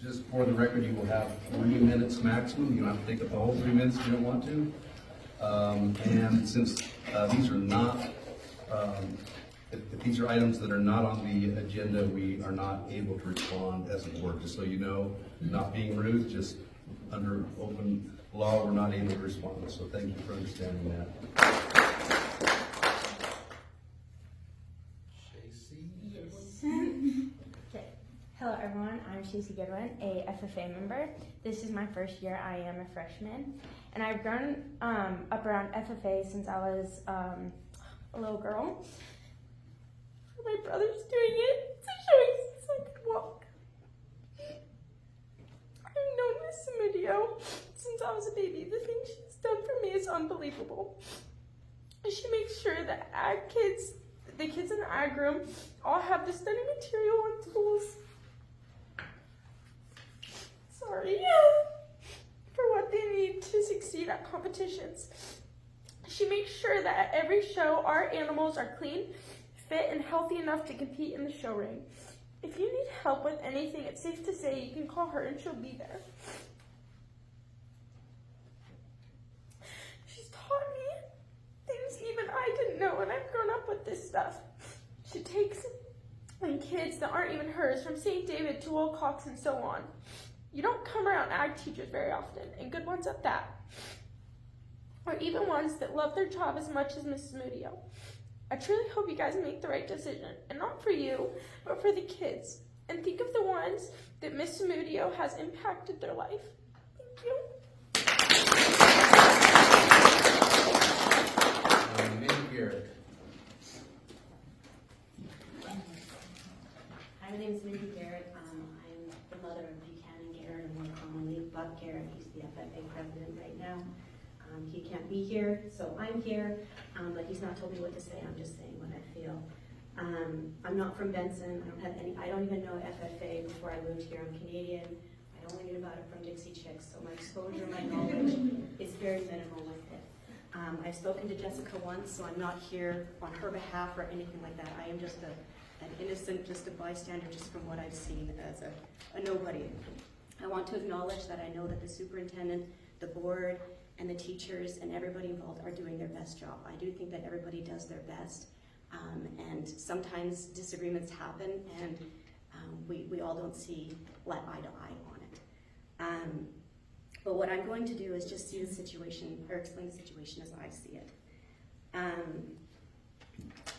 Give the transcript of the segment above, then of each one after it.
Just for the record, you will have 3 minutes maximum. You don't have to take up the whole 3 minutes if you don't want to. And since these are not, if these are items that are not on the agenda, we are not able to respond as a board. Just so you know, not being rude, just under open law, we're not able to respond. So thank you for understanding that. Hello everyone, I'm Stacey Goodwin, a FFA member. This is my first year. I am a freshman, and I've grown up around FFA since I was a little girl. My brother's doing it to show me so I can walk. I've known Miss Zamudio since I was a baby. The thing she's done for me is unbelievable. She makes sure that the kids in the ag room all have the study material and tools. Sorry for what they need to succeed at competitions. She makes sure that at every show our animals are clean, fit, and healthy enough to compete in the show ring. If you need help with anything, it's safe to say you can call her and she'll be there. She's taught me things even I didn't know, and I've grown up with this stuff. She takes kids that aren't even hers, from St. David to Wilcox and so on. You don't come around ag teachers very often, and good ones at that, or even ones that love their job as much as Mrs. Zamudio. I truly hope you guys make the right decision, and not for you, but for the kids. And think of the ones that Miss Zamudio has impacted their life. Thank you. Hi, my name is Mindy Garrett. I'm the mother of Buchanan Garrett, and more commonly Buck Garrett. He's the FFA president right now. He can't be here, so I'm here, but he's not told me what to say. I'm just saying what I feel. I'm not from Benson. I don't even know FFA before I moved here. I'm Canadian. I only knew about it from Dixie Chicks, so my exposure, my knowledge is very minimal with it. I've spoken to Jessica once, so I'm not here on her behalf or anything like that. I am just an innocent, just a bystander, just from what I've seen as a nobody. I want to acknowledge that I know that the superintendent, the board, and the teachers and everybody involved are doing their best job. I do think that everybody does their best, and sometimes disagreements happen, and we all don't see eye to eye on it. But what I'm going to do is just see the situation, or explain the situation as I see it.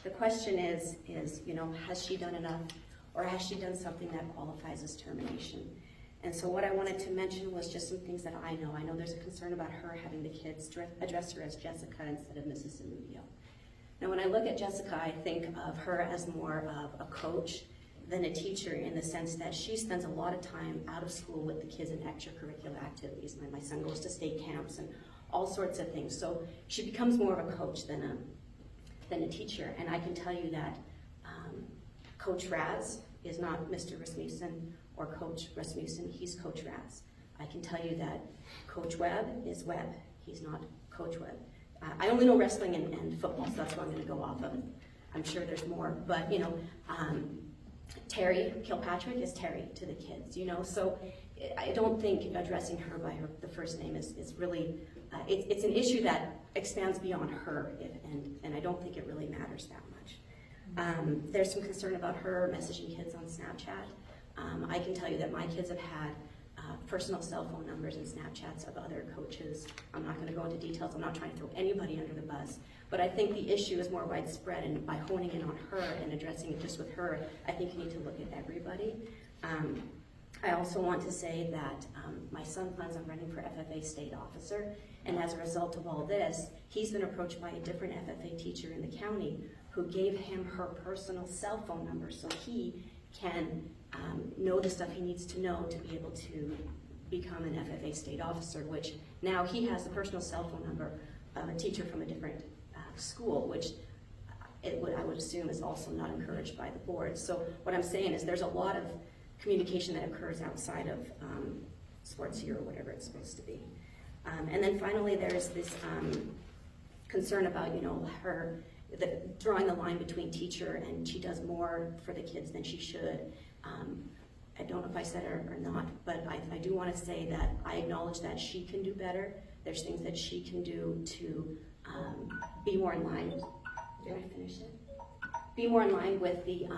The question is, has she done enough, or has she done something that qualifies as termination? And so what I wanted to mention was just some things that I know. I know there's a concern about her having the kids address her as Jessica instead of Mrs. Zamudio. Now, when I look at Jessica, I think of her as more of a coach than a teacher, in the sense that she spends a lot of time out of school with the kids in extracurricular activities. My son goes to state camps and all sorts of things. So she becomes more of a coach than a teacher. And I can tell you that Coach Raz is not Mr. Rasmussen or Coach Rasmussen, he's Coach Raz. I can tell you that Coach Webb is Webb, he's not Coach Webb. I only know wrestling and football, so that's what I'm going to go off of. I'm sure there's more, but Terry Kilpatrick is Terry to the kids, so I don't think addressing her by the first name is really, it's an issue that expands beyond her, and I don't think it really matters that much. There's some concern about her messaging kids on Snapchat. I can tell you that my kids have had personal cell phone numbers and Snapchats of other coaches. I'm not going to go into details. I'm not trying to throw anybody under the bus. But I think the issue is more widespread, and by honing in on her and addressing it just with her, I think you need to look at everybody. I also want to say that my son plans on running for FFA state officer, and as a result of all this, he's been approached by a different FFA teacher in the county who gave him her personal cell phone number so he can know the stuff he needs to know to be able to become an FFA state officer, which now he has the personal cell phone number of a teacher from a different school, which I would assume is also not encouraged by the board. So what I'm saying is there's a lot of communication that occurs outside of sports here or whatever it's supposed to be. And then finally there's this concern about, her drawing the line between teacher and she does more for the kids than she should. I don't know if I said it or not, but I do want to say that I acknowledge that she can do better. There's things that she can do to be more in line. Did I finish it? Be more in line with the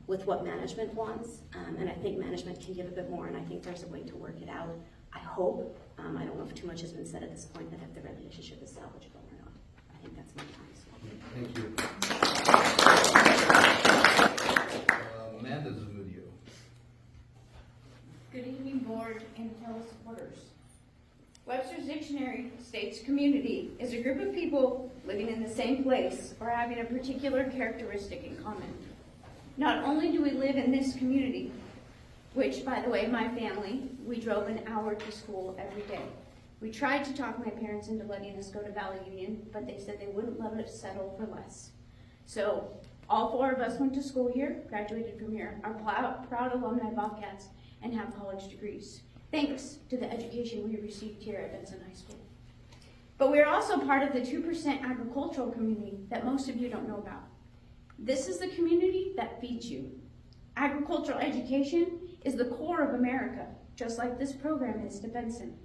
with what management wants, and I think management can give a bit more, and I think there's a way to work it out. I hope. I don't know if too much has been said at this point, that if the relationship is salvageable or not. I think that's my time. Thank you. Amanda Zamudio. Good evening, board and fellow supporters. Webster's Dictionary states community is a group of people living in the same place or having a particular characteristic in common. Not only do we live in this community, which, by the way, my family, we drove an hour to school every day. We tried to talk my parents into letting us go to Valley Union, but they said they wouldn't let us settle for less. So all 4 of us went to school here, graduated from here, are proud alumni Bobcats, and have college degrees, thanks to the education we received here at Benson High School. But we're also part of the 2% agricultural community that most of you don't know about. This is the community that feeds you. Agricultural education is the core of America, just like this program is to Benson.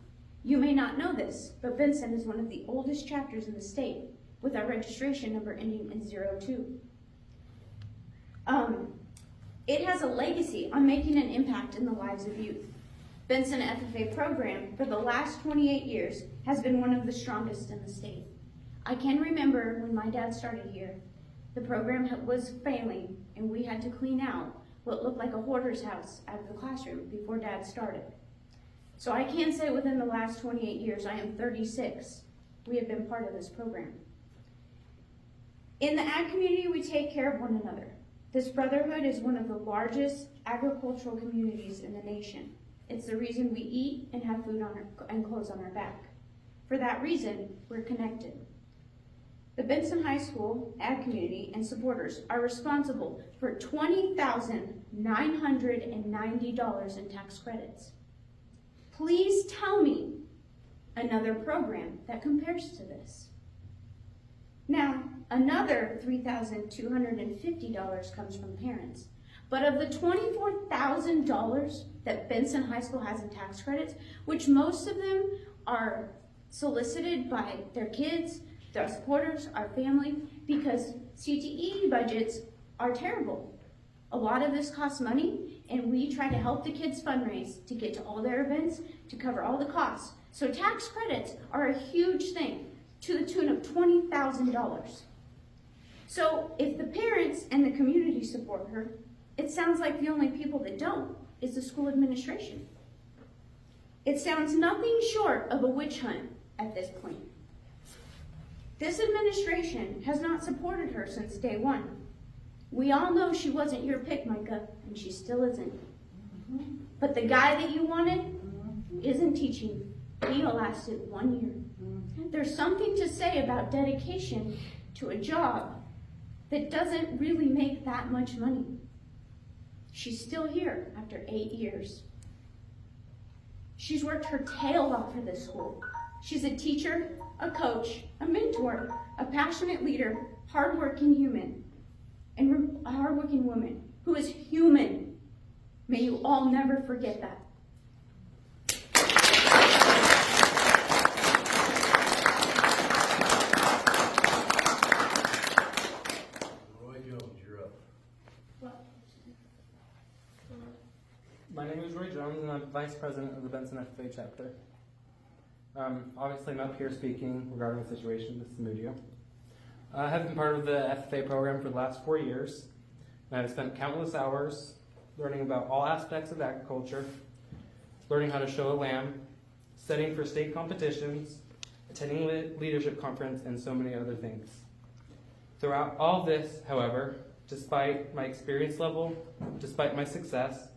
You may not know this, but Benson is one of the oldest chapters in the state, with our registration number ending in 02. It has a legacy on making an impact in the lives of youth. Benson FFA program for the last 28 years has been one of the strongest in the state. I can remember when my dad started here, the program was failing and we had to clean out what looked like a hoarder's house out of the classroom before Dad started. So I can say within the last 28 years, I am 36, we have been part of this program. In the ag community, we take care of one another. This brotherhood is one of the largest agricultural communities in the nation. It's the reason we eat and have food and clothes on our back. For that reason, we're connected. The Benson High School ag community and supporters are responsible for $20,990 in tax credits. Please tell me another program that compares to this. Now, another $3,250 comes from parents. But of the $24,000 that Benson High School has in tax credits, which most of them are solicited by their kids, their supporters, our family, because CTE budgets are terrible. A lot of this costs money, and we try to help the kids fundraise to get to all their events, to cover all the costs. So tax credits are a huge thing, to the tune of $20,000. So if the parents and the community support her, it sounds like the only people that don't is the school administration. It sounds nothing short of a witch hunt at this point. This administration has not supported her since day one. We all know she wasn't your pick, Micah, and she still isn't. But the guy that you wanted isn't teaching. He lasted 1 year. There's something to say about dedication to a job that doesn't really make that much money. She's still here after 8 years. She's worked her tail off for this school. She's a teacher, a coach, a mentor, a passionate leader, hardworking human, and a hardworking woman who is human. May you all never forget that. Roy Jones, you're up. My name is Roy Jones, and I'm Vice President of the Benson FFA chapter. Obviously, I'm up here speaking regarding the situation with Zamudio. I have been part of the FFA program for the last 4 years, and I've spent countless hours learning about all aspects of agriculture, learning how to show a lamb, studying for state competitions, attending leadership conference, and so many other things. Throughout all this, however, despite my experience level, despite my success,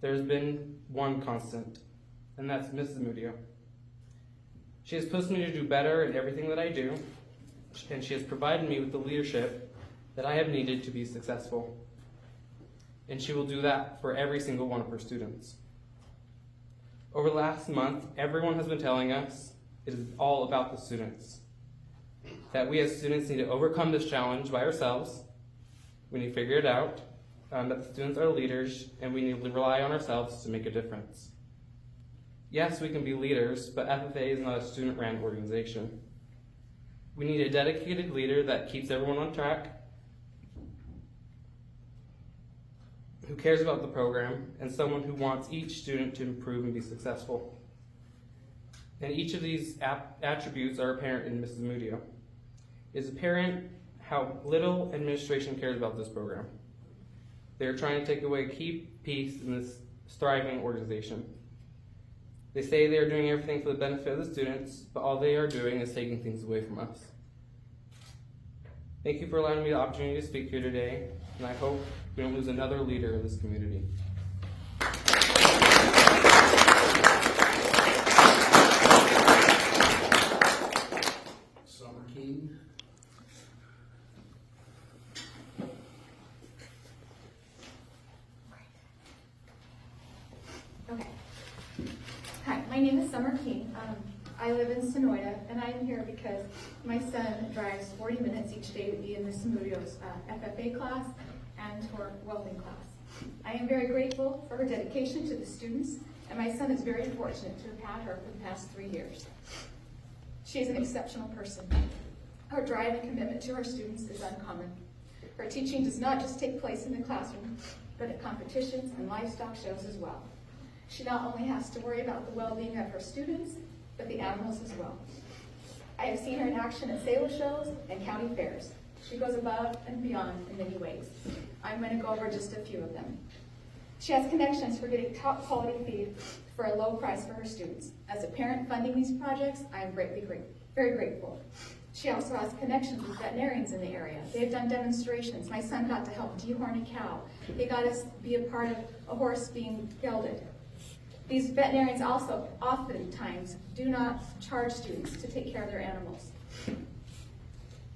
there's been one constant, and that's Miss Zamudio. She has pushed me to do better in everything that I do, and she has provided me with the leadership that I have needed to be successful. And she will do that for every single one of her students. Over the last month, everyone has been telling us it is all about the students. That we as students need to overcome this challenge by ourselves. We need to figure it out. that the students are leaders and we need to rely on ourselves to make a difference. Yes, we can be leaders, but FFA is not a student-run organization. We need a dedicated leader that keeps everyone on track, who cares about the program, and someone who wants each student to improve and be successful. And each of these attributes are apparent in Mrs. Zamudio. It is apparent how little administration cares about this program. They are trying to take away key piece in this thriving organization. They say they are doing everything for the benefit of the students, but all they are doing is taking things away from us. Thank you for allowing me the opportunity to speak here today, and I hope we don't lose another leader of this community. Summer King. Okay. Hi, my name is Summer King. I live in Sonoyta, and I'm here because my son drives 40 minutes each day to be in Ms. Zamudio's FFA class and her welding class. I am very grateful for her dedication to the students, and my son is very fortunate to have had her for the past 3 years. She is an exceptional person. Her drive and commitment to her students is uncommon. Her teaching does not just take place in the classroom, but at competitions and livestock shows as well. She not only has to worry about the well-being of her students, but the animals as well. I have seen her in action at sale shows and county fairs. She goes above and beyond in many ways. I'm going to go over just a few of them. She has connections for getting top quality feed for a low price for her students. As a parent funding these projects, I am very grateful. She also has connections with veterinarians in the area. They've done demonstrations. My son got to help dehorn a cow. They got us to be a part of a horse being gelded. These veterinarians also oftentimes do not charge students to take care of their animals.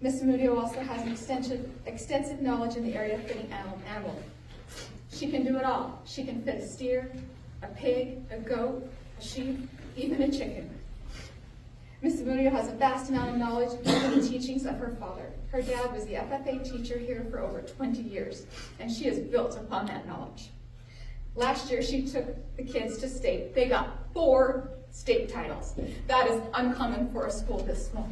Ms. Zamudio also has an extensive knowledge in the area of fitting animals. She can do it all. She can fit a steer, a pig, a goat, a sheep, even a chicken. Ms. Zamudio has a vast amount of knowledge in the teachings of her father. Her dad was the FFA teacher here for over 20 years, and she has built upon that knowledge. Last year, she took the kids to state. They got 4 state titles. That is uncommon for a school this small.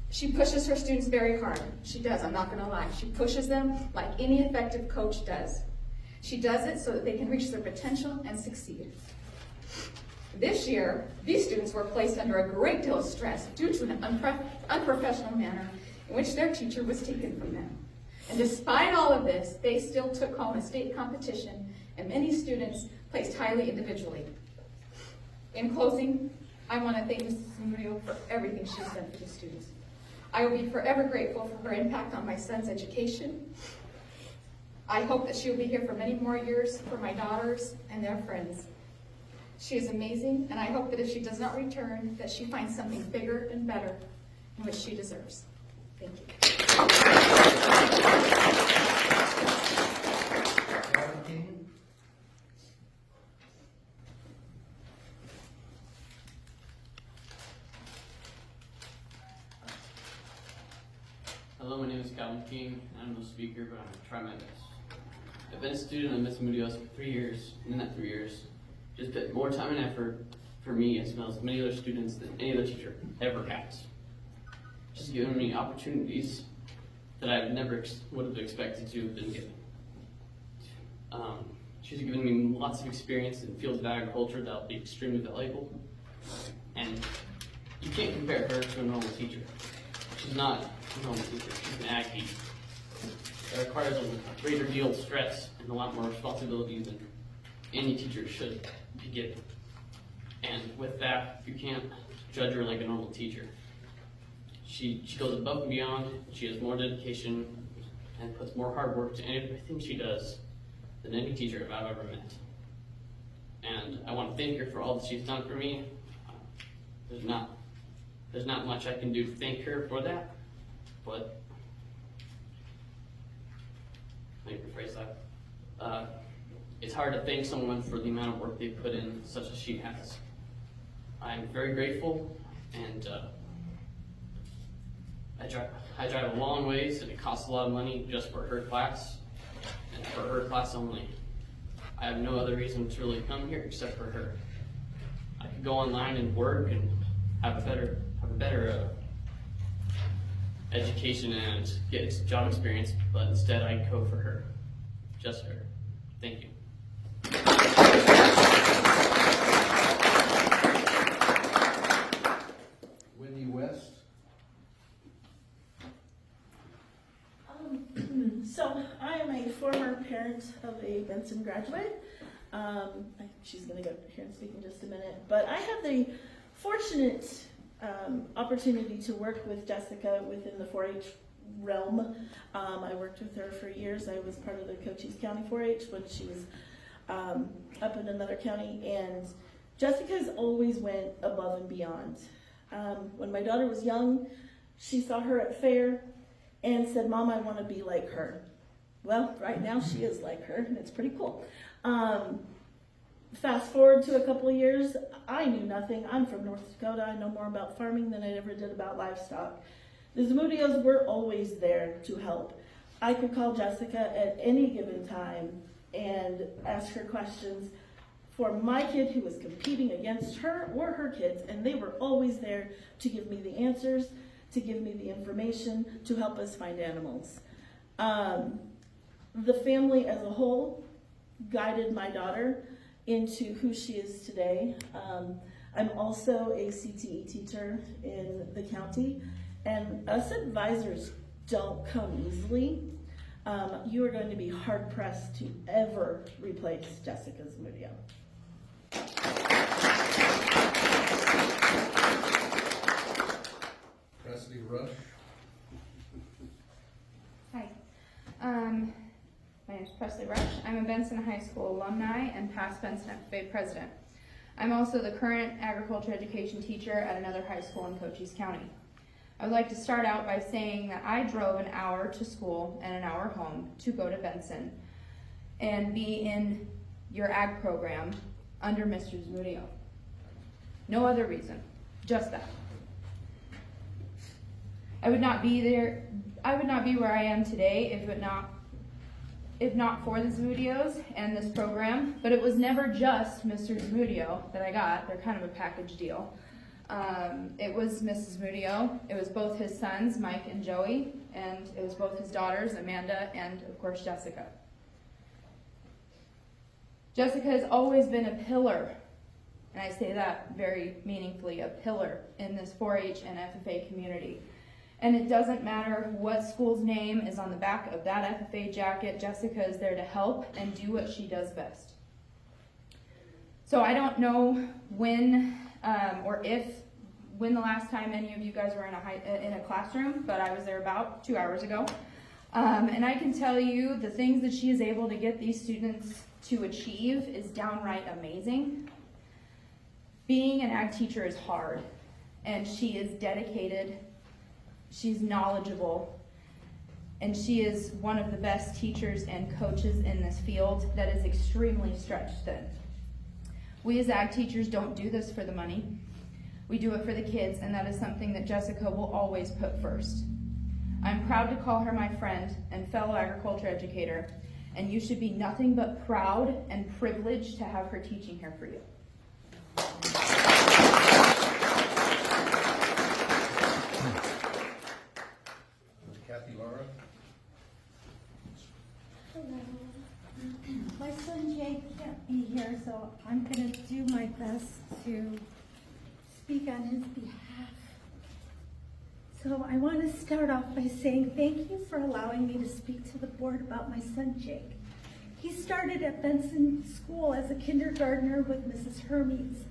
She pushes her students very hard. She does, I'm not gonna lie. She pushes them like any effective coach does. She does it so that they can reach their potential and succeed. This year, these students were placed under a great deal of stress due to an unprofessional manner in which their teacher was taken from them. And despite all of this, they still took home a state competition, and many students placed highly individually. In closing, I want to thank Mrs. Zamudio for everything she's done for the students. I will be forever grateful for her impact on my son's education. I hope that she will be here for many more years for my daughters and their friends. She is amazing, and I hope that if she does not return, that she finds something bigger and better in which she deserves. Thank you. Hello, my name is Calvin King, and I'm no speaker, but I'm going to try my best. I've been a student of Ms. Zamudio's for 3 years, and in that 3 years, she's put more time and effort for me as well as many other students than any other teacher ever has. She's given me opportunities that I never would have expected to have been given. She's given me lots of experience in fields of agriculture that will be extremely valuable, and you can't compare her to a normal teacher. She's not a normal teacher, she's an ag teacher. It requires a greater deal of stress and a lot more responsibility than any teacher should be given. And with that, you can't judge her like a normal teacher. She goes above and beyond, she has more dedication and puts more hard work to everything she does than any teacher I've ever met. And I want to thank her for all that she's done for me. There's not much I can do to thank her for that, but let me rephrase that. It's hard to thank someone for the amount of work they put in, such as she has. I'm very grateful, and I drive a long ways, and it costs a lot of money just for her class, and for her class only. I have no other reason to really come here except for her. I could go online and work and have a better education and get job experience, but instead I go for her, just her. Thank you. Wendy West. So I am a former parent of a Benson graduate. She's going to go here and speak in just a minute. But I have the fortunate opportunity to work with Jessica within the 4-H realm. I worked with her for years. I was part of the Cochise County 4-H when she was up in another county. And Jessica's always went above and beyond. When my daughter was young, she saw her at fair and said, "Mom, I want to be like her." Well, right now she is like her, and it's pretty cool. Fast forward to a couple of years, I knew nothing. I'm from North Dakota. I know more about farming than I ever did about livestock. The Zamudios were always there to help. I could call Jessica at any given time and ask her questions for my kid who was competing against her or her kids, and they were always there to give me the answers, to give me the information, to help us find animals. The family as a whole guided my daughter into who she is today. I'm also a CTE teacher in the county, and us advisors don't come easily. You are going to be hard pressed to ever replace Jessica Zamudio. Presley Rush. Hi. My name is Presley Rush. I'm a Benson High School alumni and past Benson FFA president. I'm also the current agriculture education teacher at another high school in Cochise County. I would like to start out by saying that I drove an hour to school and an hour home to go to Benson and be in your ag program under Mr. Zamudio. No other reason, just that. I would not be where I am today if not for the Zamudios and this program, but it was never just Mr. Zamudio that I got. They're kind of a package deal. It was Mrs. Zamudio, it was both his sons, Mike and Joey, and it was both his daughters, Amanda and of course Jessica. Jessica has always been a pillar, and I say that very meaningfully, a pillar in this 4-H and FFA community. And it doesn't matter what school's name is on the back of that FFA jacket, Jessica is there to help and do what she does best. So I don't know when when the last time any of you guys were in a classroom, but I was there about 2 hours ago. And I can tell you the things that she is able to get these students to achieve is downright amazing. Being an ag teacher is hard, and she is dedicated. She's knowledgeable, and she is one of the best teachers and coaches in this field that is extremely stretched thin. We as ag teachers don't do this for the money. We do it for the kids, and that is something that Jessica will always put first. I'm proud to call her my friend and fellow agriculture educator, and you should be nothing but proud and privileged to have her teaching here for you. Hello. My son Jake can't be here, so I'm going to do my best to speak on his behalf. So I want to start off by saying thank you for allowing me to speak to the board about my son Jake. He started at Benson School as a kindergartner with Mrs. Hermes.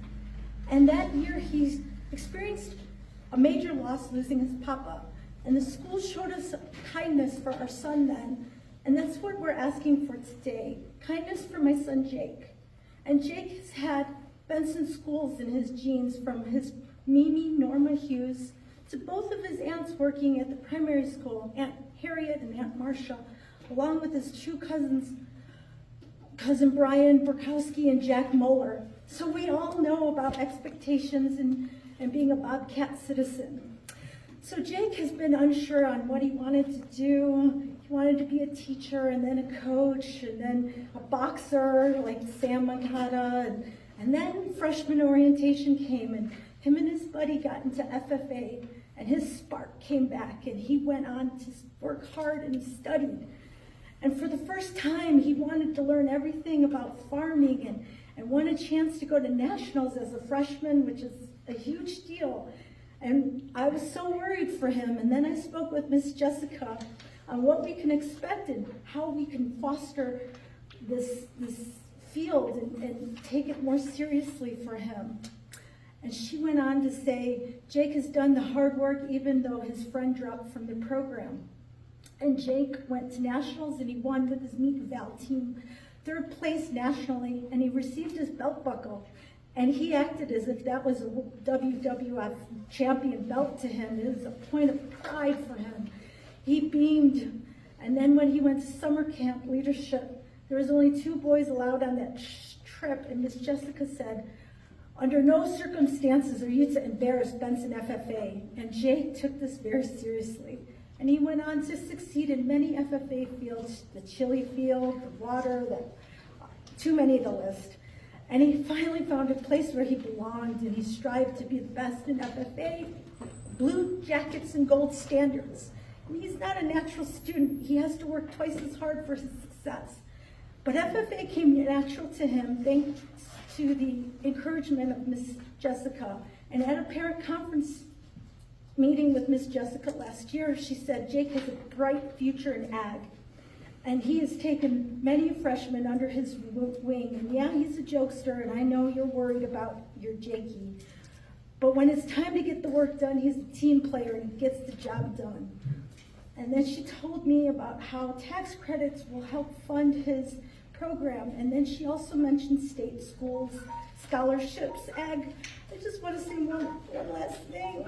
And that year he experienced a major loss, losing his papa. And the school showed us kindness for our son then. And that's what we're asking for today, kindness for my son Jake. And Jake has had Benson schools in his genes, from his Mimi, Norma Hughes, to both of his aunts working at the primary school, Aunt Harriet and Aunt Marcia, along with his two cousins, Cousin Brian Burkowski and Jack Moeller. So we all know about expectations and being a Bobcat citizen. So Jake has been unsure on what he wanted to do. He wanted to be a teacher and then a coach and then a boxer like Sam Makata. And then freshman orientation came and him and his buddy got into FFA and his spark came back and he went on to work hard and he studied. And for the first time, he wanted to learn everything about farming and won a chance to go to nationals as a freshman, which is a huge deal. And I was so worried for him. And then I spoke with Miss Jessica on what we can expect and how we can foster this field and take it more seriously for him. And she went on to say, Jake has done the hard work even though his friend dropped from the program. And Jake went to nationals and he won with his meet val team, 3rd place nationally, and he received his belt buckle. And he acted as if that was a WWF champion belt to him. It was a point of pride for him. He beamed. And then when he went to summer camp leadership, there was only 2 boys allowed on that trip. And Miss Jessica said, under no circumstances are you to embarrass Benson FFA. And Jake took this very seriously. And he went on to succeed in many FFA fields, the chili field, the water, too many to list. And he finally found a place where he belonged, and he strived to be the best in FFA, blue jackets and gold standards. And he's not a natural student. He has to work twice as hard for his success. But FFA came natural to him thanks to the encouragement of Miss Jessica. And at a parent conference meeting with Miss Jessica last year, she said Jake has a bright future in ag. And he has taken many freshmen under his wing. And yeah, he's a jokester, and I know you're worried about your Jakey. But when it's time to get the work done, he's a team player and he gets the job done. And then she told me about how tax credits will help fund his program. And then she also mentioned state schools, scholarships, ag. I just want to say one last thing.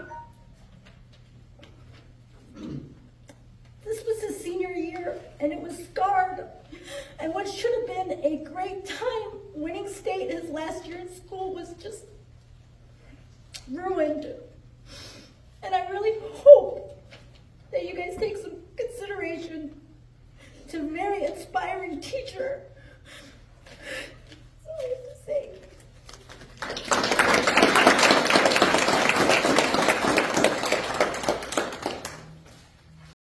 This was his senior year, and it was scarred. And what should have been a great time winning state his last year in school was just ruined. And I really hope that you guys take some consideration to a very inspiring teacher